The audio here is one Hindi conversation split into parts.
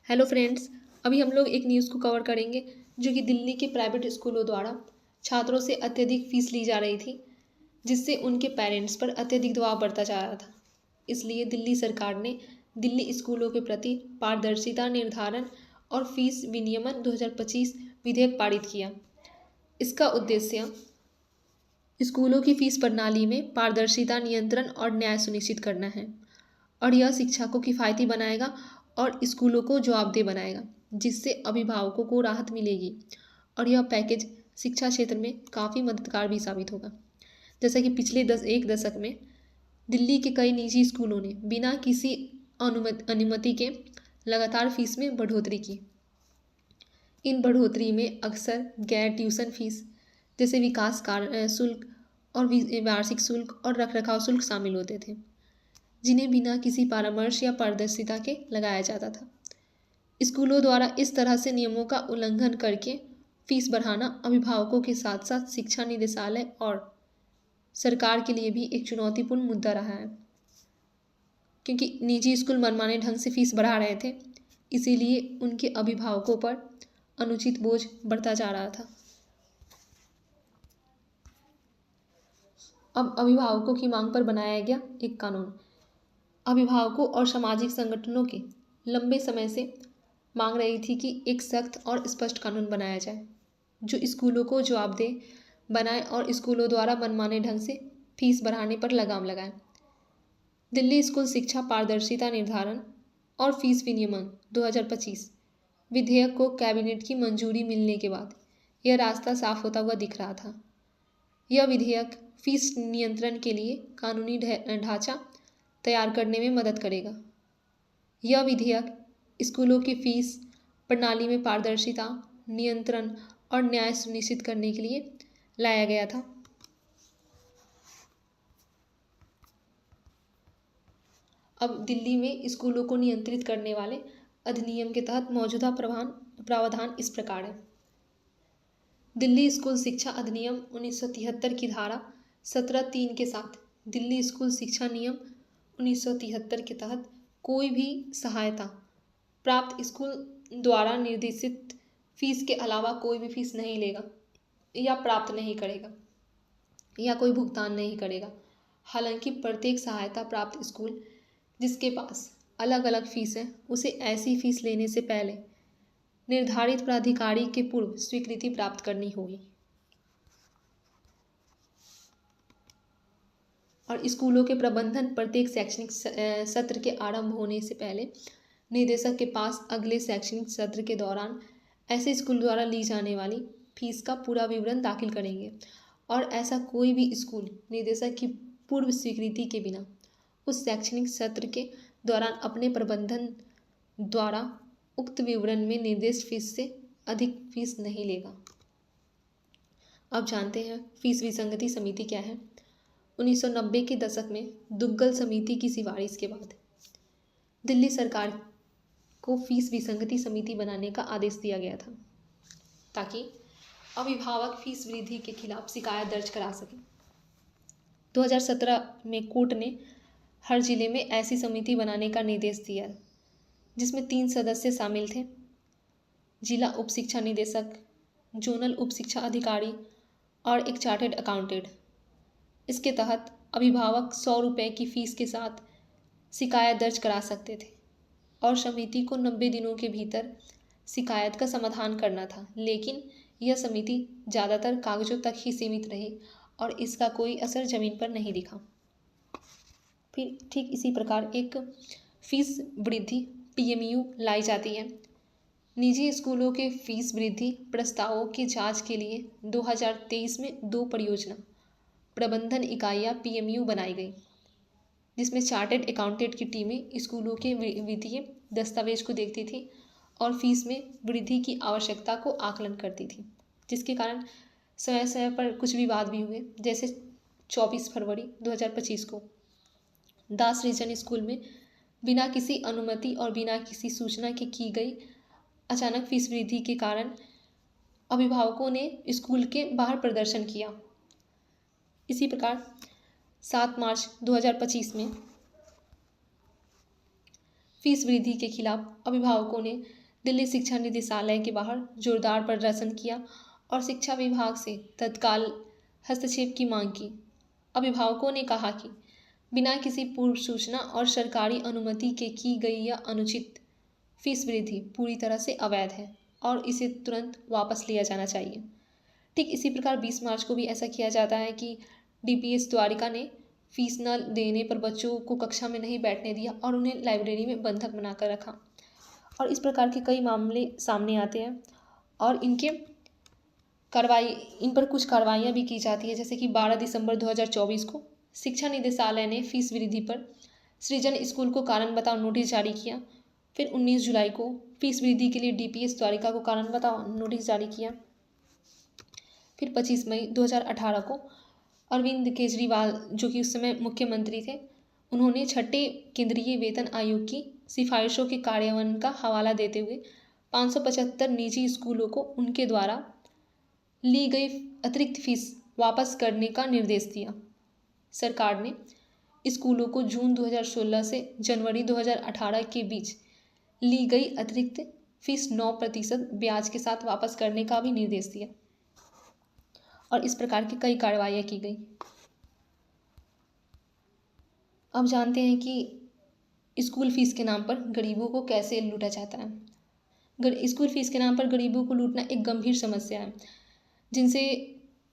Hello friends. अभी हम लोग एक न्यूज़ को कवर करेंगे जो कि दिल्ली के प्राइवेट स्कूलों द्वारा छात्रों से अत्यधिक फीस ली जा रही थी, जिससे उनके पेरेंट्स पर अत्यधिक दबाव बढ़ता जा रहा था। इसलिए दिल्ली सरकार ने दिल्ली स्कूलों के प्रति पारदर्शिता निर्धारण और फीस विनियमन 2025 विधेयक पारित किया। इसका उद्देश्य स्कूलों की फीस प्रणाली में पारदर्शिता, नियंत्रण और न्याय सुनिश्चित करना है और यह शिक्षा को किफ़ायती बनाएगा और स्कूलों को जवाबदेह बनाएगा, जिससे अभिभावकों को राहत मिलेगी और यह पैकेज शिक्षा क्षेत्र में काफ़ी मददगार भी साबित होगा। जैसा कि पिछले एक दशक में दिल्ली के कई निजी स्कूलों ने बिना किसी अनुमति के लगातार फीस में बढ़ोतरी की। इन बढ़ोतरी में अक्सर गैर ट्यूशन फीस जैसे विकास कार्य शुल्क और वार्षिक शुल्क और रखरखाव शुल्क शामिल होते थे, जिन्हें बिना किसी परामर्श या पारदर्शिता के लगाया जाता था। स्कूलों द्वारा इस तरह से नियमों का उल्लंघन करके फीस बढ़ाना अभिभावकों के साथ साथ शिक्षा निदेशालय और सरकार के लिए भी एक चुनौतीपूर्ण मुद्दा रहा है, क्योंकि निजी स्कूल मनमाने ढंग से फीस बढ़ा रहे थे, इसीलिए उनके अभिभावकों पर अनुचित बोझ बढ़ता जा रहा था। अब अभिभावकों की मांग पर बनाया गया एक कानून। अभिभावकों और सामाजिक संगठनों के लंबे समय से मांग रही थी कि एक सख्त और स्पष्ट कानून बनाया जाए जो स्कूलों को जवाबदेह बनाए और स्कूलों द्वारा मनमाने ढंग से फीस बढ़ाने पर लगाम लगाए। दिल्ली स्कूल शिक्षा पारदर्शिता निर्धारण और फीस विनियमन 2025 विधेयक को कैबिनेट की मंजूरी मिलने के बाद यह रास्ता साफ होता हुआ दिख रहा था। यह विधेयक फीस नियंत्रण के लिए कानूनी ढांचा तैयार करने में मदद करेगा। यह विधेयक स्कूलों की फीस प्रणाली में पारदर्शिता, नियंत्रण और न्याय सुनिश्चित करने के लिए लाया गया था। अब दिल्ली में स्कूलों को नियंत्रित करने वाले अधिनियम के तहत मौजूदा प्रावधान इस प्रकार है। दिल्ली स्कूल शिक्षा अधिनियम 1973 की धारा 17(3) के साथ दिल्ली स्कूल शिक्षा नियम 1973 के तहत कोई भी सहायता प्राप्त स्कूल द्वारा निर्देशित फीस के अलावा कोई भी फीस नहीं लेगा या प्राप्त नहीं करेगा या कोई भुगतान नहीं करेगा। हालांकि प्रत्येक सहायता प्राप्त स्कूल जिसके पास अलग अलग फीस है, उसे ऐसी फीस लेने से पहले निर्धारित प्राधिकारी के पूर्व स्वीकृति प्राप्त करनी होगी और स्कूलों के प्रबंधन प्रत्येक शैक्षणिक सत्र के आरंभ होने से पहले निदेशक के पास अगले शैक्षणिक सत्र के दौरान ऐसे स्कूल द्वारा ली जाने वाली फीस का पूरा विवरण दाखिल करेंगे और ऐसा कोई भी स्कूल निदेशक की पूर्व स्वीकृति के बिना उस शैक्षणिक सत्र के दौरान अपने प्रबंधन द्वारा उक्त विवरण में निर्दिष्ट फीस से अधिक फीस नहीं लेगा। अब जानते हैं फीस विसंगति समिति क्या है। 1990 के दशक में दुग्गल समिति की सिफारिश के बाद दिल्ली सरकार को फीस विसंगति समिति बनाने का आदेश दिया गया था, ताकि अभिभावक फीस वृद्धि के खिलाफ शिकायत दर्ज करा सकें। 2017 में कोर्ट ने हर जिले में ऐसी समिति बनाने का निर्देश दिया, जिसमें 3 सदस्य शामिल थे: जिला उप शिक्षा निदेशक, जोनल उप शिक्षा अधिकारी और एक चार्टर्ड अकाउंटेंट। इसके तहत अभिभावक 100 रुपये की फ़ीस के साथ शिकायत दर्ज करा सकते थे और समिति को 90 दिनों के भीतर शिकायत का समाधान करना था। लेकिन यह समिति ज़्यादातर कागज़ों तक ही सीमित रही और इसका कोई असर ज़मीन पर नहीं दिखा। फिर ठीक इसी प्रकार एक फीस वृद्धि PMU लाई जाती है। निजी स्कूलों के फीस वृद्धि प्रस्तावों की जांच के लिए 2023 में 2 परियोजना प्रबंधन इकाइयाँ PMU बनाई गई, जिसमें चार्टर्ड अकाउंटेंट की टीमें स्कूलों के वित्तीय दस्तावेज को देखती थी और फीस में वृद्धि की आवश्यकता को आकलन करती थी, जिसके कारण समय समय पर कुछ विवाद भी हुए। जैसे 24 फरवरी 2025 को दास रीजन स्कूल में बिना किसी अनुमति और बिना किसी सूचना के की गई अचानक फीस वृद्धि के कारण अभिभावकों ने स्कूल के बाहर प्रदर्शन किया। इसी प्रकार 7 मार्च 2025 में फीस वृद्धि के खिलाफ अभिभावकों ने दिल्ली शिक्षा निदेशालय के बाहर जोरदार प्रदर्शन किया और शिक्षा विभाग से तत्काल हस्तक्षेप की मांग की। अभिभावकों ने कहा कि बिना किसी पूर्व सूचना और सरकारी अनुमति के की गई यह अनुचित फीस वृद्धि पूरी तरह से अवैध है और इसे तुरंत वापस लिया जाना चाहिए। ठीक इसी प्रकार 20 मार्च को भी ऐसा किया जाता है कि डीपीएस द्वारिका ने फीस न देने पर बच्चों को कक्षा में नहीं बैठने दिया और उन्हें लाइब्रेरी में बंधक बनाकर रखा। और इस प्रकार के कई मामले सामने आते हैं और इन पर कुछ कार्रवाइयाँ भी की जाती है। जैसे कि 12 दिसंबर 2024 को शिक्षा निदेशालय ने फीस वृद्धि पर सृजन स्कूल को कारण बताओ नोटिस जारी किया। फिर 19 जुलाई को फीस वृद्धि के लिए डीपीएस द्वारिका को कारण बताओ नोटिस जारी किया। फिर 25 मई 2018 को अरविंद केजरीवाल, जो कि उस समय मुख्यमंत्री थे, उन्होंने छठे केंद्रीय वेतन आयोग की सिफारिशों के कार्यान्वयन का हवाला देते हुए 575 निजी स्कूलों को उनके द्वारा ली गई अतिरिक्त फीस वापस करने का निर्देश दिया। सरकार ने स्कूलों को जून 2016 से जनवरी 2018 के बीच ली गई अतिरिक्त फीस 9% ब्याज के साथ वापस करने का भी निर्देश दिया और इस प्रकार की कई कार्रवाइयाँ की गई। अब जानते हैं कि स्कूल फीस के नाम पर गरीबों को कैसे लूटा जाता है। स्कूल फीस के नाम पर गरीबों को लूटना एक गंभीर समस्या है, जिनसे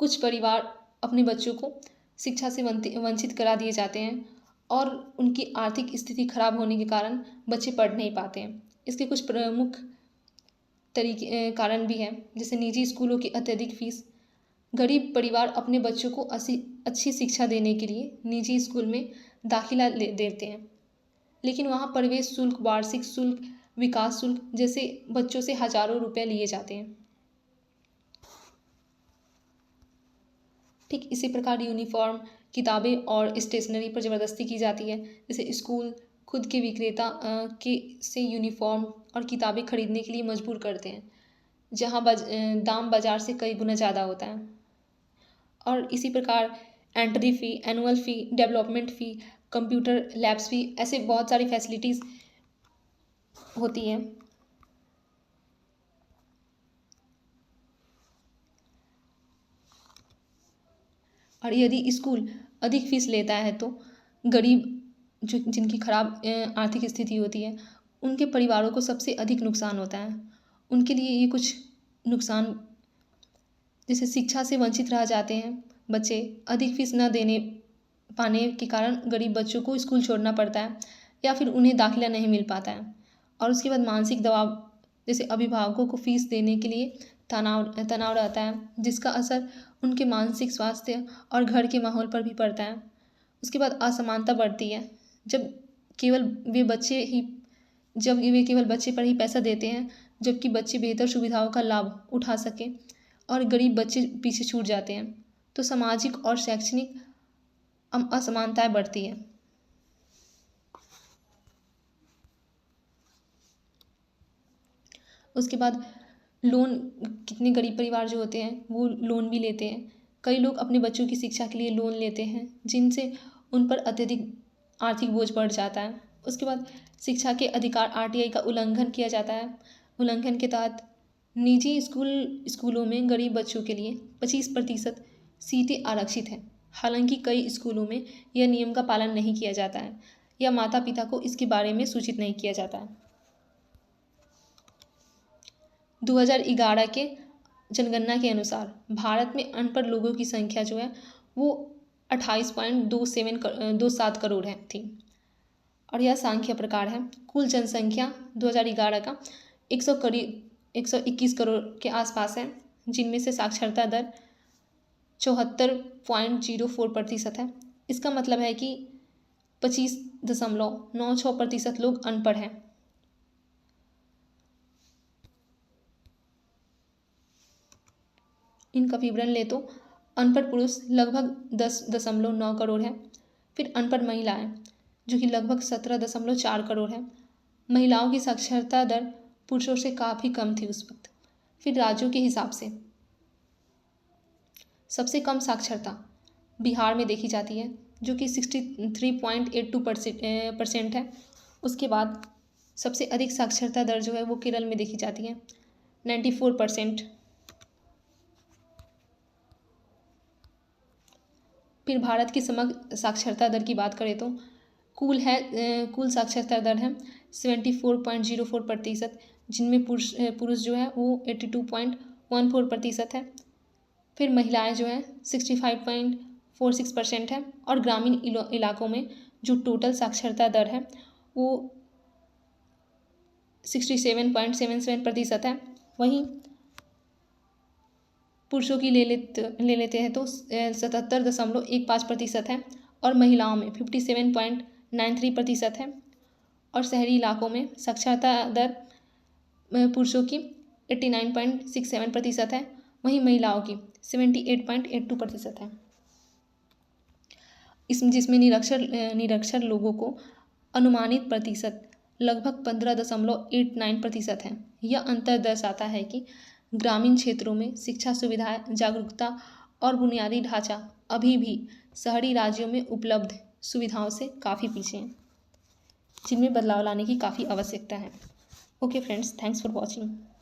कुछ परिवार अपने बच्चों को शिक्षा से वंचित करा दिए जाते हैं और उनकी आर्थिक स्थिति खराब होने के कारण बच्चे पढ़ नहीं पाते हैं। इसके कुछ प्रमुख कारण भी हैं, जैसे निजी स्कूलों की अत्यधिक फीस। गरीब परिवार अपने बच्चों को अच्छी शिक्षा देने के लिए निजी स्कूल में दाखिला देते हैं, लेकिन वहाँ प्रवेश शुल्क, वार्षिक शुल्क, विकास शुल्क जैसे बच्चों से हजारों रुपए लिए जाते हैं। ठीक इसी प्रकार यूनिफॉर्म, किताबें और स्टेशनरी पर ज़बरदस्ती की जाती है। जैसे स्कूल खुद के विक्रेता से यूनिफॉर्म और किताबें खरीदने के लिए मजबूर करते हैं, जहाँ दाम बाज़ार से कई गुना ज़्यादा होता है। और इसी प्रकार एंट्री फ़ी, एनुअल फ़ी, डेवलपमेंट फ़ी, कंप्यूटर लैब्स फ़ी, ऐसे बहुत सारी फैसिलिटीज़ होती हैं। और यदि स्कूल अधिक फीस लेता है तो गरीब जिनकी खराब आर्थिक स्थिति होती है, उनके परिवारों को सबसे अधिक नुकसान होता है। उनके लिए ये कुछ नुकसान, जैसे शिक्षा से वंचित रह जाते हैं बच्चे, अधिक फीस न देने पाने के कारण गरीब बच्चों को स्कूल छोड़ना पड़ता है या फिर उन्हें दाखिला नहीं मिल पाता है। और उसके बाद मानसिक दबाव, जैसे अभिभावकों को फीस देने के लिए तनाव रहता है, जिसका असर उनके मानसिक स्वास्थ्य और घर के माहौल पर भी पड़ता है। उसके बाद असमानता बढ़ती है, जब वे केवल बच्चे पर ही पैसा देते हैं, जबकि बच्चे बेहतर सुविधाओं का लाभ उठा सकें और गरीब बच्चे पीछे छूट जाते हैं, तो सामाजिक और शैक्षणिक असमानताएं बढ़ती हैं। उसके बाद लोन, कितने गरीब परिवार जो होते हैं वो लोन भी लेते हैं। कई लोग अपने बच्चों की शिक्षा के लिए लोन लेते हैं, जिनसे उन पर अत्यधिक आर्थिक बोझ बढ़ जाता है। उसके बाद शिक्षा के अधिकार आरटीआई का उल्लंघन किया जाता है। उल्लंघन के तहत निजी स्कूलों में गरीब बच्चों के लिए 25% सीटें आरक्षित हैं। हालांकि कई स्कूलों में यह नियम का पालन नहीं किया जाता है या माता पिता को इसके बारे में सूचित नहीं किया जाता है। 2011 के जनगणना के अनुसार भारत में अनपढ़ लोगों की संख्या जो है वो 28.27 करोड़ थी। और यह सांख्य प्रकार है। कुल जनसंख्या 2011 का 121 करोड़ के आसपास है, जिनमें से साक्षरता दर 74.04% है। इसका मतलब है कि 25.96% लोग अनपढ़ हैं। इनका विवरण ले तो अनपढ़ पुरुष लगभग 10.9 करोड़ है। फिर अनपढ़ महिलाएं जो कि लगभग 17.4 करोड़ है। महिलाओं की साक्षरता दर पुरुषों से काफ़ी कम थी उस वक्त। फिर राज्यों के हिसाब से सबसे कम साक्षरता बिहार में देखी जाती है, जो कि 63.82% है। उसके बाद सबसे अधिक साक्षरता दर जो है वो केरल में देखी जाती है, 94%। फिर भारत की समग्र साक्षरता दर की बात करें तो कुल साक्षरता दर है 74.04%, जिनमें पुरुष जो है वो 82.14% है। फिर महिलाएं जो है 65.46% है। और ग्रामीण इलाकों में जो टोटल साक्षरता दर है वो 67.77% है। वहीं पुरुषों की ले लेते हैं तो 77.15% है और महिलाओं में 57.93% है। और शहरी इलाकों में साक्षरता दर पुरुषों की 89.67% है, वहीं महिलाओं की 78.82% है। जिसमें निरक्षर लोगों को अनुमानित प्रतिशत लगभग 15.89% है। यह अंतर दर्शाता है कि ग्रामीण क्षेत्रों में शिक्षा सुविधाएं, जागरूकता और बुनियादी ढांचा अभी भी शहरी राज्यों में उपलब्ध सुविधाओं से काफ़ी पीछे हैं, जिनमें बदलाव लाने की काफ़ी आवश्यकता है। Okay friends, thanks for watching.